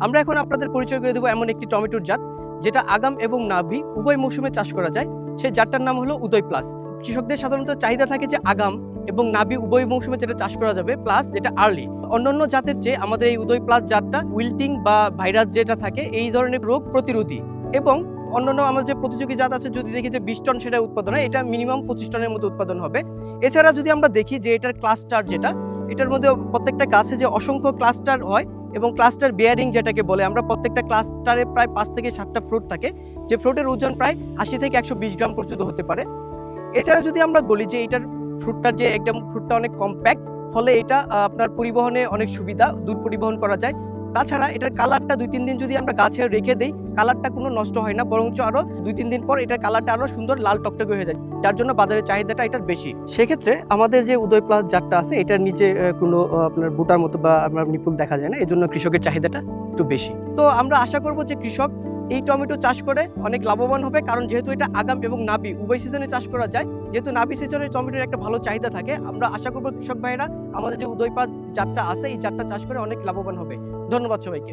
আমরা এখন আপনাদের পরিচয় করে দেবো এমন একটি টমেটোর জাত যেটা আগাম এবং নাভি উভয় মৌসুমে চাষ করা যায়। সেই জাতটার নাম হলো উদয় প্লাস। কৃষকদের সাধারণত চাহিদা থাকে যে আগাম এবং নাভি উভয় মৌসুমে যেটা চাষ করা যাবে, প্লাস যেটা আর্লি। অন্যান্য জাতের চেয়ে আমাদের এই উদয় প্লাস জাতটা উইল্টিং বা ভাইরাস যেটা থাকে এই ধরনের রোগ প্রতিরোধী, এবং অন্যান্য আমাদের যে প্রতিযোগী জাত আছে যদি দেখি যে 20 টন সেটা উৎপাদন হয়, এটা মিনিমাম 25 টনের মতো উৎপাদন হবে। এছাড়া যদি আমরা দেখি যে এটার ক্লাস্টার যেটা, এটার মধ্যে প্রত্যেকটা গাছে যে অসংখ্য ক্লাস্টার হয় এবং ক্লাস্টার বিয়ারিং যেটাকে বলে, আমরা প্রত্যেকটা ক্লাস্টারে প্রায় 5 থেকে 7টা ফ্রুট থাকে, যে ফ্রুটের ওজন প্রায় 80 থেকে 120 গ্রাম পর্যন্ত হতে পারে। এছাড়া যদি আমরা বলি যে এটার ফ্রুটটা যে একদম ফ্রুটটা অনেক কম্প্যাক্ট, ফলে এটা আপনার পরিবহনে অনেক সুবিধা, দুধ পরিবহন করা যায়। তাছাড়া এটার কালারটা 2-3 দিন যদি আমরা গাছে রেখে দেই, কালারটা কোনো নষ্ট হয় না, বরঞ্চ আরো 2-3 দিন পর এটার কালারটা আরো সুন্দর লাল টকটকে হয়ে যায়, যার জন্য বাজারের চাহিদাটা এটার বেশি। সেক্ষেত্রে আমাদের যে উদয় প্লাস জাতটা আছে এটার নিচে কোনো আপনার বুটার মতো বা আপনার নিপুল দেখা যায় না, এজন্য কৃষকের চাহিদাটা একটু বেশি। তো আমরা আশা করব যে কৃষক এই টমেটো চাষ করে অনেক লাভবান হবে, কারণ যেহেতু এটা আগাম এবং নাবি উভয় সিজনে চাষ করা যায়, যেহেতু নাবি সিজনে টমেটোর একটা ভালো চাহিদা থাকে, আমরা আশা করব কৃষক ভাইয়েরা আমাদের যে উদয় প্লাস জাতটা আছে এই জাতটা চাষ করে অনেক লাভবান হবে। ধন্যবাদ সবাইকে।